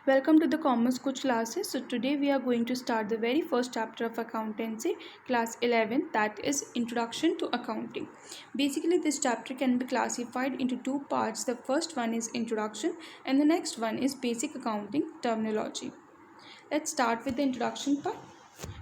Welcome to the Commerce Coach classes. So today we are going to start the very first chapter of accountancy, class 11, that is Introduction to Accounting. Basically this chapter can be classified into two parts. The first one is Introduction and the next one is Basic Accounting Terminology. Let's start with the introduction part.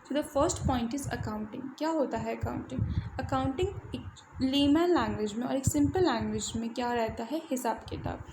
So the first point is accounting. क्या होता है accounting? Accounting एक layman language में और एक simple language में क्या रहता है, हिसाब किताब.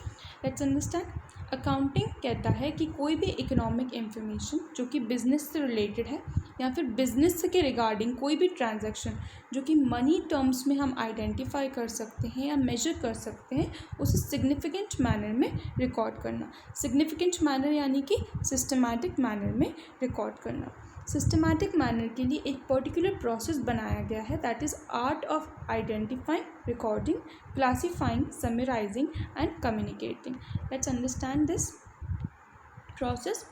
Let's understand. अकाउंटिंग कहता है कि कोई भी इकोनॉमिक इंफॉर्मेशन जो कि बिजनेस से रिलेटेड है या फिर बिजनेस के रिगार्डिंग कोई भी ट्रांजैक्शन जो कि मनी टर्म्स में हम आइडेंटिफाई कर सकते हैं या मेजर कर सकते हैं, उसे सिग्निफिकेंट मैनर में रिकॉर्ड करना. सिग्निफिकेंट मैनर यानी कि सिस्टमैटिक मैनर में रिकॉर्ड करना. सिस्टमैटिक मैनर के लिए एक पर्टिकुलर प्रोसेस बनाया गया है, that is art of identifying, recording, classifying, summarising and communicating. Let's understand this process.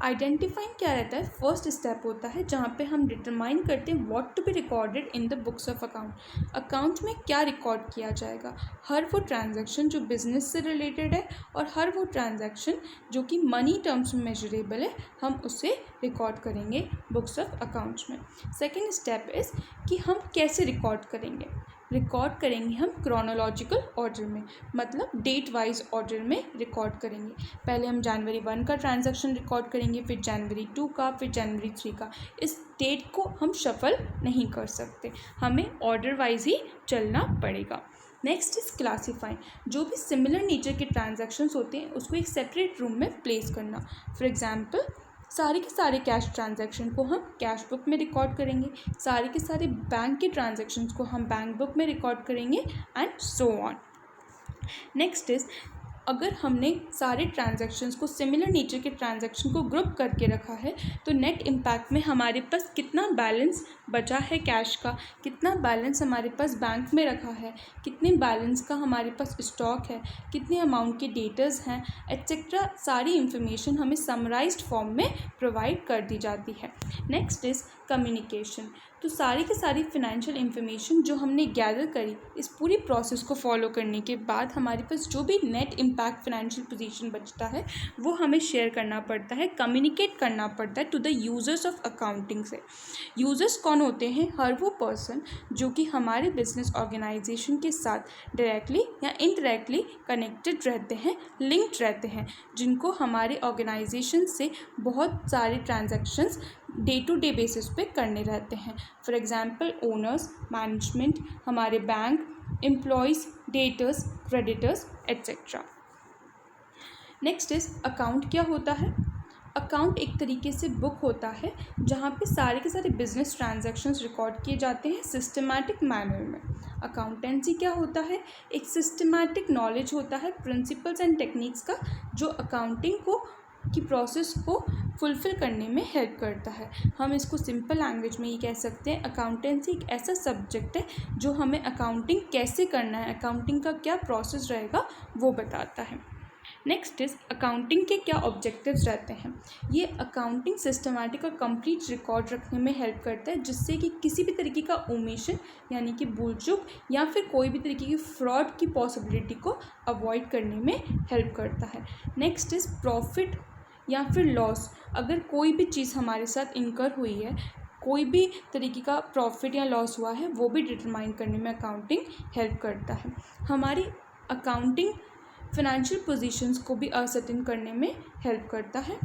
Identifying क्या रहता है, फर्स्ट स्टेप होता है जहाँ पे हम डिटरमाइन करते हैं what to be recorded in the books of account. Account में क्या रिकॉर्ड किया जाएगा, हर वो ट्रांजैक्शन जो बिजनेस से रिलेटेड है और हर वो ट्रांजैक्शन जो कि मनी टर्म्स में मेजरेबल है, हम उसे रिकॉर्ड करेंगे बुक्स ऑफ अकाउंट्स में. सेकेंड स्टेप इज़ कि हम कैसे रिकॉर्ड करेंगे. रिकॉर्ड करेंगे हम क्रोनोलॉजिकल ऑर्डर में, मतलब डेट वाइज ऑर्डर में रिकॉर्ड करेंगे. पहले हम जनवरी 1 का ट्रांजैक्शन रिकॉर्ड करेंगे, फिर जनवरी 2 का, फिर जनवरी 3 का. इस डेट को हम शफल नहीं कर सकते, हमें ऑर्डर वाइज ही चलना पड़ेगा. Next is classifying. जो भी सिमिलर नेचर के ट्रांजैक्शंस होते हैं उसको एक सेपरेट रूम में प्लेस करना. फॉर एग्जांपल सारे के सारे कैश ट्रांजैक्शन को हम कैश बुक में रिकॉर्ड करेंगे, सारे के सारे बैंक के ट्रांजैक्शंस को हम बैंक बुक में रिकॉर्ड करेंगे and so on. Next is अगर हमने सारे ट्रांजैक्शंस को, सिमिलर नेचर के ट्रांजैक्शन को ग्रुप करके रखा है, तो नेट इम्पैक्ट में हमारे पास कितना बैलेंस बचा है कैश का, कितना बैलेंस हमारे पास बैंक में रखा है, कितने बैलेंस का हमारे पास स्टॉक है, कितने अमाउंट के डेटर्स हैं, एट्सेट्रा, सारी इन्फॉर्मेशन हमें समराइज्ड फॉर्म में प्रोवाइड कर दी जाती है. Next is communication. तो सारी की सारी फिनेंशियल इन्फॉर्मेशन जो हमने गैदर करी, इस पूरी प्रोसेस को फॉलो करने के बाद हमारे पास जो भी नेट इम्पैक्ट फिनेंशियल पोजीशन बचता है वो हमें शेयर करना पड़ता है, कम्युनिकेट करना पड़ता है to the users of accounting से. यूज़र्स कौन होते हैं, हर वो पर्सन जो कि हमारे बिजनेस ऑर्गेनाइजेशन के साथ डायरेक्टली या इनडायरेक्टली कनेक्टेड रहते हैं, लिंक्ड रहते हैं, जिनको हमारे ऑर्गेनाइजेशन से बहुत सारे transactions day to day basis पे करने रहते हैं. फॉर एग्जांपल ओनर्स, मैनेजमेंट, हमारे bank employees, debtors, creditors etcetera. Next is account. क्या होता है अकाउंट? एक तरीके से बुक होता है जहाँ पे सारे के सारे बिजनेस ट्रांजैक्शंस रिकॉर्ड किए जाते हैं सिस्टमैटिक मैनर में. अकाउंटेंसी क्या होता है, एक सिस्टमैटिक नॉलेज होता है, प्रिंसिपल्स एंड टेक्निक्स का, जो अकाउंटिंग को की प्रोसेस को फुलफ़िल करने में हेल्प करता है. हम इसको सिंपल लैंग्वेज में ये कह सकते हैं, अकाउंटेंसी एक ऐसा सब्जेक्ट है जो हमें अकाउंटिंग कैसे करना है, अकाउंटिंग का क्या प्रोसेस रहेगा वो बताता है. नेक्स्ट इज़ अकाउंटिंग के क्या ऑब्जेक्टिव्स रहते हैं. ये अकाउंटिंग सिस्टमैटिक और कंप्लीट रिकॉर्ड रखने में हेल्प करता है, जिससे कि किसी भी तरीके का ओमिशन यानी कि भूल चूक या फिर कोई भी तरीके की फ्रॉड की पॉसिबिलिटी को अवॉइड करने में हेल्प करता है. नेक्स्ट इज़ प्रॉफिट या फिर लॉस. अगर कोई भी चीज़ हमारे साथ इनकर हुई है, कोई भी तरीके का प्रॉफिट या लॉस हुआ है, वो भी डिटरमाइन करने में अकाउंटिंग हेल्प करता है. हमारी अकाउंटिंग फिनेंशियल पोजीशंस को भी असर्टेन करने में हेल्प करता है.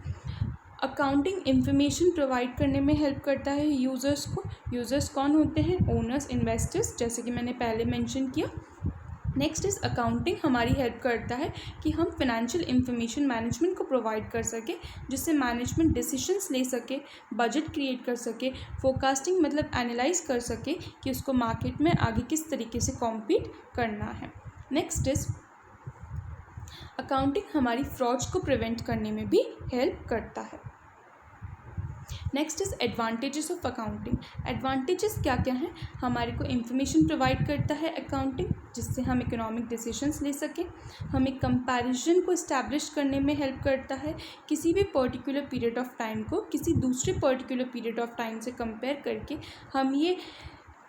अकाउंटिंग इंफॉर्मेशन प्रोवाइड करने में हेल्प करता है यूज़र्स को. यूज़र्स कौन होते हैं, ओनर्स, इन्वेस्टर्स, जैसे कि मैंने पहले मेंशन किया. नेक्स्ट इज़ अकाउंटिंग हमारी हेल्प करता है कि हम फिनेंशियल इंफॉर्मेशन मैनेजमेंट को प्रोवाइड कर सके, जिससे मैनेजमेंट डिसीजंस ले सके, बजट क्रिएट कर सके, फोरकास्टिंग मतलब एनालाइज कर सके कि उसको मार्केट में आगे किस तरीके से कॉम्पीट करना है. नेक्स्ट इज़ अकाउंटिंग हमारी फ्रॉड्स को प्रिवेंट करने में भी हेल्प करता है. Next is advantages of accounting. Advantages क्या क्या हैं, हमारे को इंफॉर्मेशन प्रोवाइड करता है अकाउंटिंग, जिससे हम इकोनॉमिक डिसीजंस ले सकें. हमें कंपैरिजन को इस्टेब्लिश करने में हेल्प करता है. किसी भी पर्टिकुलर पीरियड ऑफ टाइम को किसी दूसरे पर्टिकुलर पीरियड ऑफ टाइम से कंपेयर करके हम ये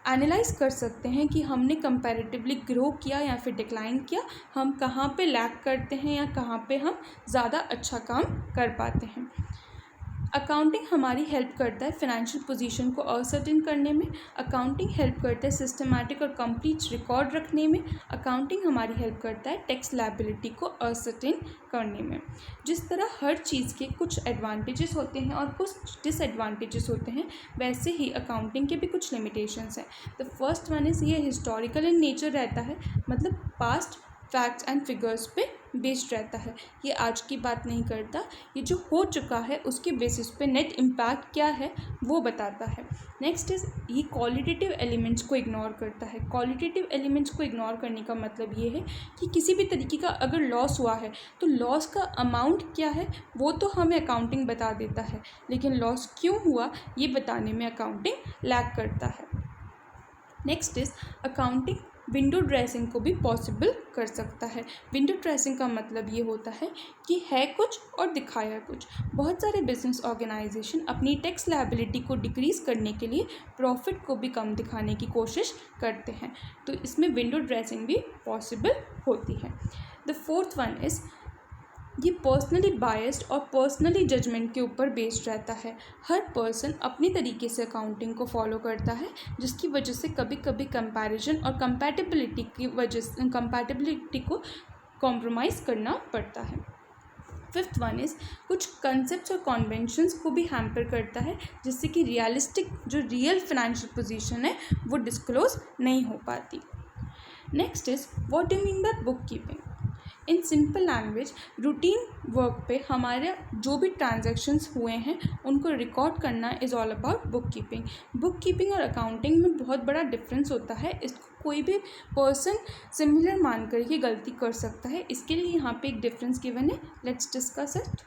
एनालाइज कर सकते हैं कि हमने कंपैरेटिवली ग्रो किया या फिर डिक्लाइन किया, हम कहाँ पे लैग करते हैं या कहाँ पे हम ज़्यादा अच्छा काम कर पाते हैं। अकाउंटिंग हमारी हेल्प करता है फाइनेंशियल पोजीशन को असर्टेन करने में। अकाउंटिंग हेल्प करता है सिस्टमैटिक और कंप्लीट रिकॉर्ड रखने में। अकाउंटिंग हमारी हेल्प करता है टैक्स लायबिलिटी को असर्टेन करने में। जिस तरह हर चीज़ के कुछ एडवांटेजेस होते हैं और कुछ डिसएडवांटेजेस होते हैं, वैसे ही अकाउंटिंग के भी कुछ लिमिटेशंस हैं। द फर्स्ट वन इज़ ये हिस्टोरिकल इन नेचर रहता है, मतलब पास्ट फैक्ट्स एंड फिगर्स पे बेस्ड रहता है। ये आज की बात नहीं करता, ये जो हो चुका है उसके बेसिस पे नेट इम्पैक्ट क्या है वो बताता है। नेक्स्ट इज़ ये क्वालिटेटिव एलिमेंट्स को इग्नोर करता है। क्वालिटेटिव एलिमेंट्स को इग्नोर करने का मतलब ये है कि किसी भी तरीके का अगर लॉस हुआ है तो लॉस का अमाउंट क्या है वो तो हमें अकाउंटिंग बता देता है, लेकिन लॉस क्यों हुआ ये बताने में अकाउंटिंग लैग करता है। Next is accounting window dressing को भी पॉसिबल कर सकता है। विंडो ड्रेसिंग का मतलब ये होता है कि है कुछ और दिखाया कुछ। बहुत सारे बिजनेस ऑर्गेनाइजेशन अपनी टैक्स लायबिलिटी को डिक्रीज़ करने के लिए प्रॉफिट को भी कम दिखाने की कोशिश करते हैं, तो इसमें विंडो ड्रेसिंग भी पॉसिबल होती है। द फोर्थ वन इज़ ये पर्सनली बायस्ड और पर्सनली जजमेंट के ऊपर बेस्ड रहता है। हर पर्सन अपनी तरीके से अकाउंटिंग को फॉलो करता है, जिसकी वजह से कभी कभी कंपैरिजन और कंपैटिबिलिटी को कॉम्प्रोमाइज़ करना पड़ता है। फिफ्थ वन इज़ कुछ कंसेप्ट्स और कॉन्वेंशंस को भी हैम्पर करता है, जिससे कि रियलिस्टिक जो रियल फाइनेंशियल पोजीशन है वो डिस्क्लोज नहीं हो पाती। Next is what do mean by book keeping. In simple language routine work पे हमारे जो भी ट्रांजैक्शंस हुए हैं उनको रिकॉर्ड करना is all about book keeping. Book keeping और अकाउंटिंग में बहुत बड़ा डिफरेंस होता है, इसको कोई भी पर्सन सिमिलर मान कर ही गलती कर सकता है। इसके लिए यहाँ पे एक डिफरेंस गिवन है, let's discuss it.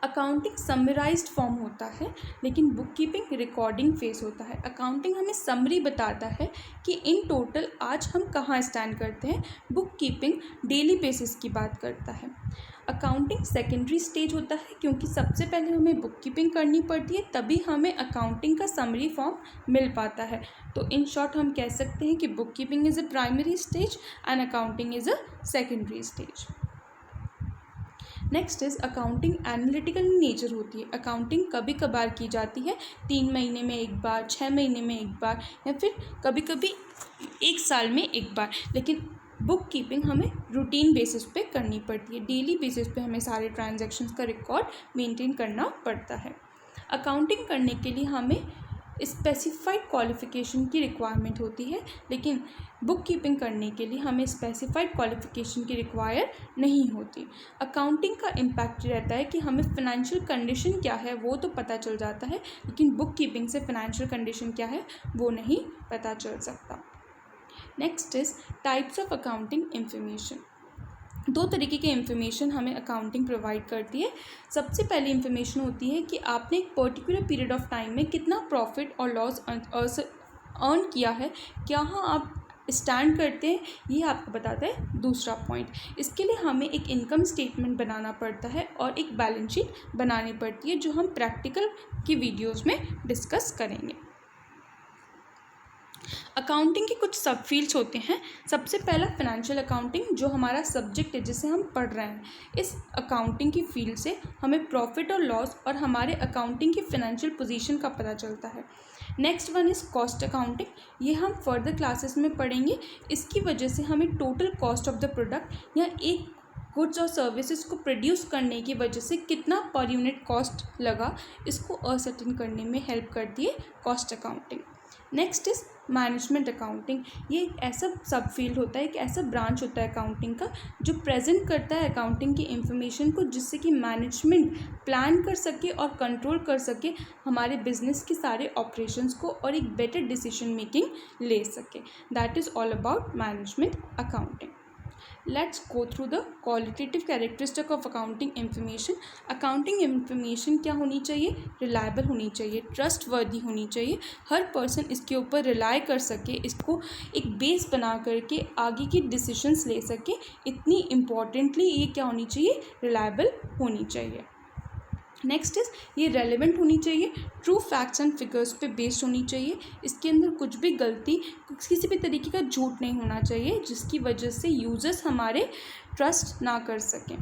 Accounting summarised form होता है, लेकिन बुक कीपिंग रिकॉर्डिंग फेस होता है। अकाउंटिंग हमें समरी बताता है कि इन टोटल आज हम कहाँ स्टैंड करते हैं। बुक कीपिंग डेली बेसिस की बात करता है। अकाउंटिंग सेकेंडरी स्टेज होता है, क्योंकि सबसे पहले हमें बुक कीपिंग करनी पड़ती है, तभी हमें अकाउंटिंग का समरी फॉर्म मिल पाता है। तो इन शॉर्ट हम कह सकते हैं कि book keeping is a primary stage and accounting is a secondary stage. Next is accounting analytical nature होती है। अकाउंटिंग कभी कभार की जाती है, 3 महीने में एक बार, 6 महीने में एक बार, या फिर कभी कभी 1 साल में एक बार, लेकिन बुक कीपिंग हमें रूटीन बेसिस पे करनी पड़ती है। डेली बेसिस पे हमें सारे ट्रांजैक्शंस का रिकॉर्ड मेंटेन करना पड़ता है। अकाउंटिंग करने के लिए हमें स्पेसिफाइड क्वालिफ़िकेशन की रिक्वायरमेंट होती है, लेकिन बुक कीपिंग करने के लिए हमें स्पेसिफाइड क्वालिफ़िकेशन की रिक्वायर नहीं होती। अकाउंटिंग का इम्पैक्ट रहता है कि हमें फाइनेंशियल कंडीशन क्या है वो तो पता चल जाता है, लेकिन बुक कीपिंग से फाइनेंशियल कंडीशन क्या है वो नहीं पता चल सकता। Next is types of accounting information. 2 तरीके के इन्फॉर्मेशन हमें अकाउंटिंग प्रोवाइड करती है। सबसे पहली इन्फॉर्मेशन होती है कि आपने एक पर्टिकुलर पीरियड ऑफ टाइम में कितना प्रॉफिट और लॉस अर्न किया है, कहाँ आप स्टैंड करते हैं, ये आपको बताता है दूसरा पॉइंट। इसके लिए हमें एक इनकम स्टेटमेंट बनाना पड़ता है और एक बैलेंस शीट बनानी पड़ती है, जो हम प्रैक्टिकल की वीडियोज़ में डिस्कस करेंगे। अकाउंटिंग के कुछ सब फील्ड्स होते हैं। सबसे पहला फाइनेंशियल अकाउंटिंग, जो हमारा सब्जेक्ट है जिसे हम पढ़ रहे हैं। इस अकाउंटिंग की फील्ड से हमें प्रॉफिट और लॉस और हमारे अकाउंटिंग की फाइनेंशियल पोजीशन का पता चलता है। Next one is cost accounting, ये हम फर्दर क्लासेस में पढ़ेंगे। इसकी वजह से हमें total cost of the product या एक गुड्स और सर्विसेज को प्रोड्यूस करने की वजह से कितना पर यूनिट कॉस्ट लगा, इसको असर्टेन करने में हेल्प करती है cost accounting. Next is management accounting, ये एक ऐसा सब फील्ड होता है, एक ऐसा ब्रांच होता है अकाउंटिंग का जो प्रेजेंट करता है अकाउंटिंग की इंफॉर्मेशन को, जिससे कि मैनेजमेंट प्लान कर सके और कंट्रोल कर सके हमारे बिजनेस के सारे ऑपरेशंस को और एक बेटर डिसीजन मेकिंग ले सके। That is all about management accounting. Let's go through the qualitative characteristic of accounting information. Accounting information क्या होनी चाहिए? रिलायबल होनी चाहिए, ट्रस्टवर्दी होनी चाहिए, हर पर्सन इसके ऊपर रिलाई कर सके, इसको एक बेस बना करके आगे की डिसीजंस ले सके। इतनी इम्पॉर्टेंटली ये क्या होनी चाहिए? रिलायबल होनी चाहिए। नेक्स्ट इज़ ये रेलेवेंट होनी चाहिए, ट्रू फैक्ट्स एंड फिगर्स पे बेस्ड होनी चाहिए, इसके अंदर कुछ भी गलती, किसी भी तरीके का झूठ नहीं होना चाहिए जिसकी वजह से यूज़र्स हमारे ट्रस्ट ना कर सकें।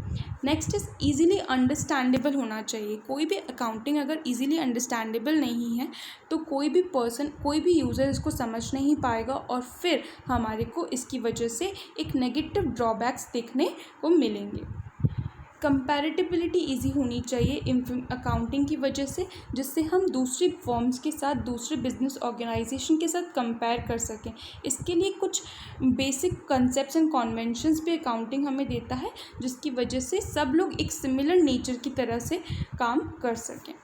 नेक्स्ट इज़ ईज़िली अंडरस्टैंडेबल होना चाहिए। कोई भी अकाउंटिंग अगर ईज़िली अंडरस्टैंडेबल नहीं है तो कोई भी पर्सन, कोई भी यूज़र इसको समझ नहीं पाएगा और फिर हमारे को इसकी वजह से एक नेगेटिव ड्रॉबैक्स देखने को मिलेंगे। कंपैरेटिबिलिटी ईजी होनी चाहिए अकाउंटिंग की वजह से, जिससे हम दूसरी फर्म्स के साथ, दूसरे बिजनेस ऑर्गेनाइजेशन के साथ कंपेयर कर सकें। इसके लिए कुछ बेसिक कंसेप्ट्स एंड कन्वेंशंस भी अकाउंटिंग हमें देता है जिसकी वजह से सब लोग एक सिमिलर नेचर की तरह से काम कर सकें।